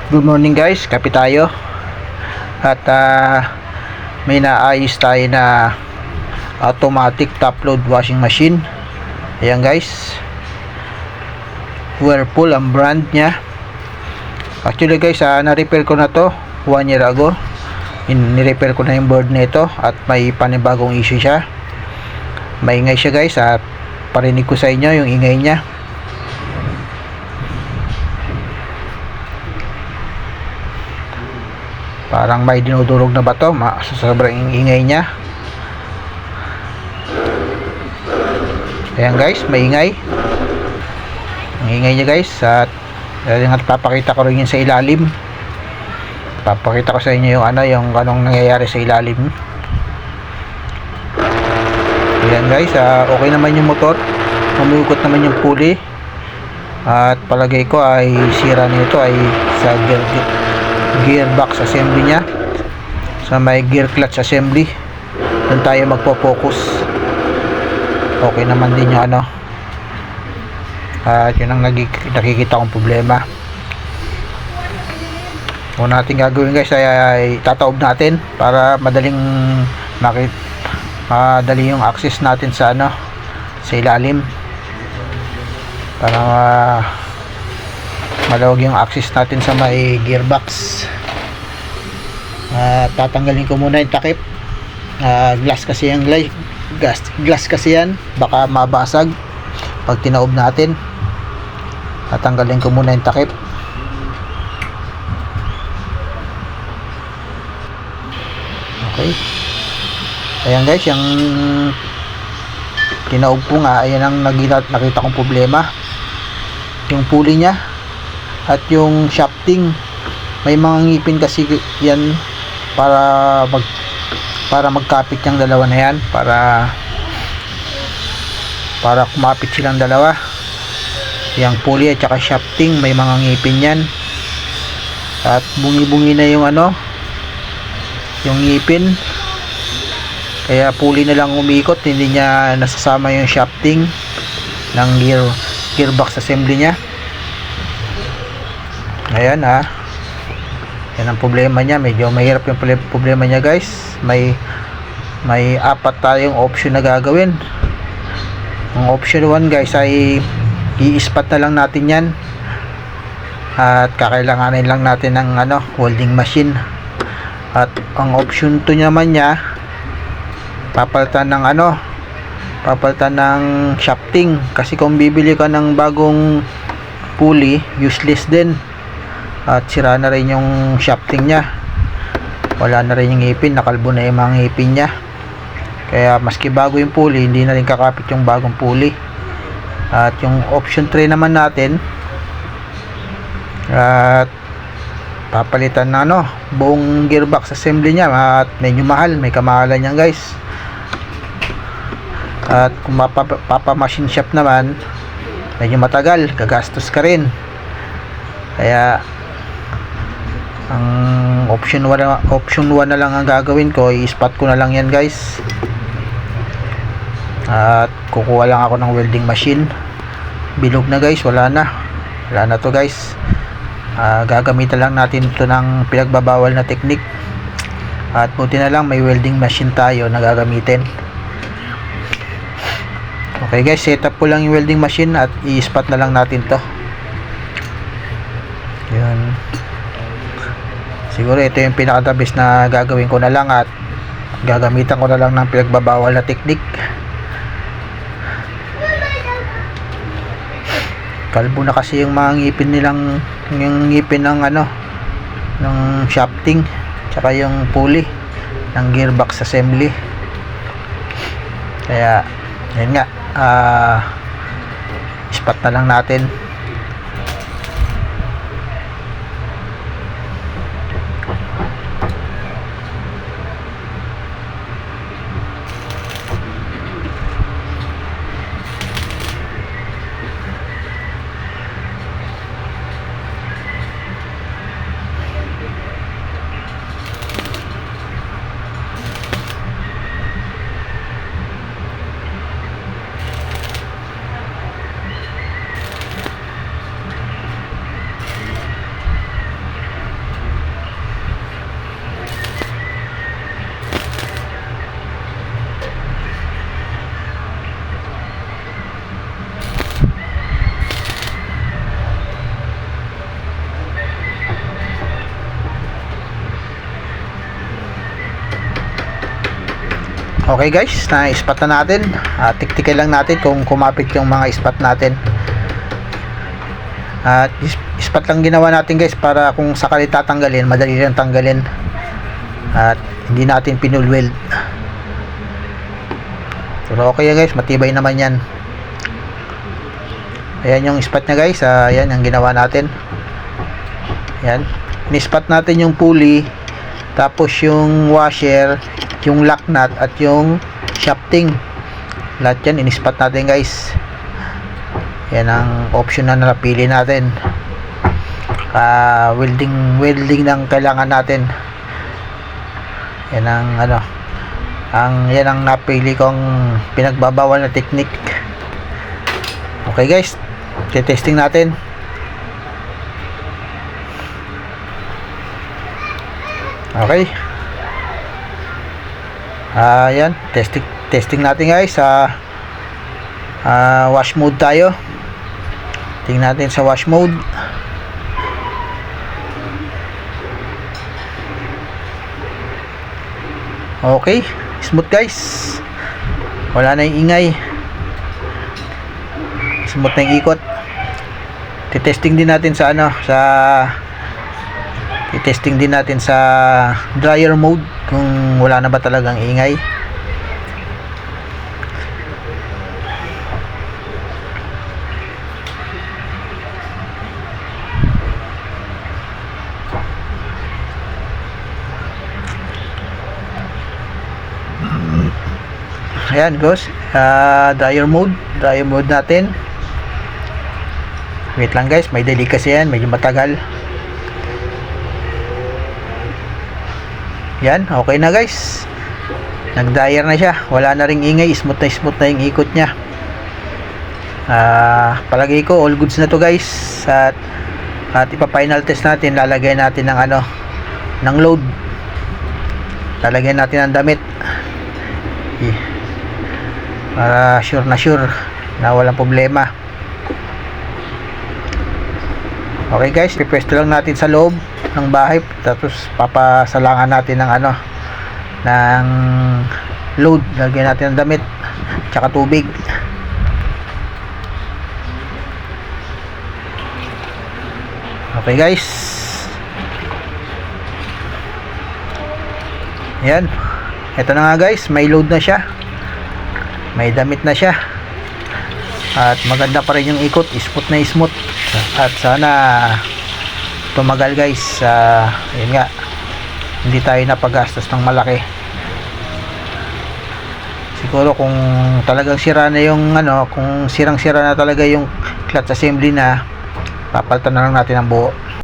Good morning guys, kape tayo. At may naayos tayo na automatic top load washing machine. Ayan guys, Whirlpool ang brand nya. Actually guys, na-repair ko na to 1 year ago. Ni-repair ko na yung board nito at may panibagong issue siya. Maingay siya guys, at parinig ko sa inyo yung ingay nya. Parang may dinudurog na bato sa sobrang ingay niya. Ayan guys, maingay. Ang ingay niya guys. At papakita ko rin yun sa ilalim. Papakita ko sa inyo yung anong nangyayari sa ilalim. Ayan guys, okay naman yung motor. Umikot naman yung pulley. At palagay ko ay sira nito ay sa gearbox assembly nya, sa may gear clutch assembly. Doon tayo magpo-focus. Okay naman din yung at yun ang nakikita kong problema. Kung natin gagawin guys ay tataob natin para madaling madali yung access natin sa sa ilalim, para malawag yung access natin sa may gearbox. Tatanggalin ko muna yung takip. Glass kasi yan, glass kasi yan, baka mabasag pag tinaob natin. Tatanggalin ko muna yung takip. Okay, ayan guys, yung tinaob ko nga, ayan ang nakita kong problema. Yung pulley nya at yung shafting, may mga ngipin kasi yan para magkapit yung dalawa na yan, para kumapit silang dalawa. Yung pulley at saka shafting, may mga ngipin yan, at bungi-bungi na yung yung ngipin, kaya pulley na lang umikot, hindi niya nasasama yung shafting ng gearbox assembly nya. Ayan yan ang problema niya. Medyo mahirap yung problema niya guys. May 4 tayong option na gagawin. Ang option 1 guys ay i-spot na lang natin yan, at kakailanganin lang natin ng welding machine. At ang option 2 naman niya, papalitan ng shafting, kasi kung bibili ka ng bagong pulley, useless din. At sira na rin yung shafting nya, wala na rin yung ngipin, nakalbo na yung mga ngipin nya. Kaya maski bago yung pulley, hindi na rin kakapit yung bagong pulley. At yung option 3 naman natin, at papalitan na buong gearbox assembly nya, at medyo mahal, may kamahalan yan guys. At kung machine shop naman, medyo matagal, gagastos ka rin. Kaya ang option 1 na lang ang gagawin ko, i-spot ko na lang yan guys, at kukuha lang ako ng welding machine. Bilog na guys, wala na to guys. Gagamitan lang natin ito ng pinagbabawal na technique, at buti na lang may welding machine tayo na gagamitin. Okay guys, set up ko lang yung welding machine at i-spot na lang natin to. Yun, siguro ito yung pinaka the best na gagawin ko na lang, at gagamitan ko na lang ng pinagbabawal na technique. Kalbo na kasi yung mga ngipin nilang, yung ngipin ng ng shafting tsaka yung pulley ng gearbox assembly. Kaya yun nga, spot na lang natin. Okay guys, na-spot na natin. Tiktikin lang natin kung kumapit yung mga spot natin. At spot lang ginawa natin guys para kung sakali tatanggalin, madali lang tanggalin. At hindi natin pinulweld. Pero okay guys, matibay naman yan. Ayan yung spot nya guys. Ayan yung ginawa natin. Ayan. Ni-spot natin yung pulley, tapos yung washer, yung lock nut at yung shafting. Lahat yan in-spot natin guys. Yan ang option na napili natin. Welding lang kailangan natin. Yan ang yan ang napili kong pinagbabawal na technique. Okay guys, testing natin. Okay. Yan, testing natin guys. Wash mode tayo. Tingnan natin sa wash mode. Okay, smooth guys. Wala na yung ingay. Smooth na yung ikot. Titesting din natin sa titesting din natin sa dryer mode kung wala na ba talagang ingay. Ayan guys, dryer mode natin. Wait lang guys, may delay kasi yan, medyo matagal. Yan, okay na guys. Nag-dryer na siya, wala na ring ingay, smooth na yung ikot niya. Palagay ko all goods na to guys. At ipa-final test natin, lalagay natin ng ng load. Lalagyan natin ng damit. Para sure na walang problema. Okay guys, pipwesto lang natin sa loob ng bahay, tapos papasalangan natin ng load. Lagyan natin ng damit tsaka tubig. Okay guys, yan, ito na nga guys, may load na siya, may damit na siya, at maganda pa rin yung ikot, smooth na smooth. At sana tumagal guys. Yun nga, hindi tayo napagastos ng malaki. Siguro kung talagang sira na yung kung sirang-sira na talaga yung clutch assembly na, papalitan na lang natin ang buo.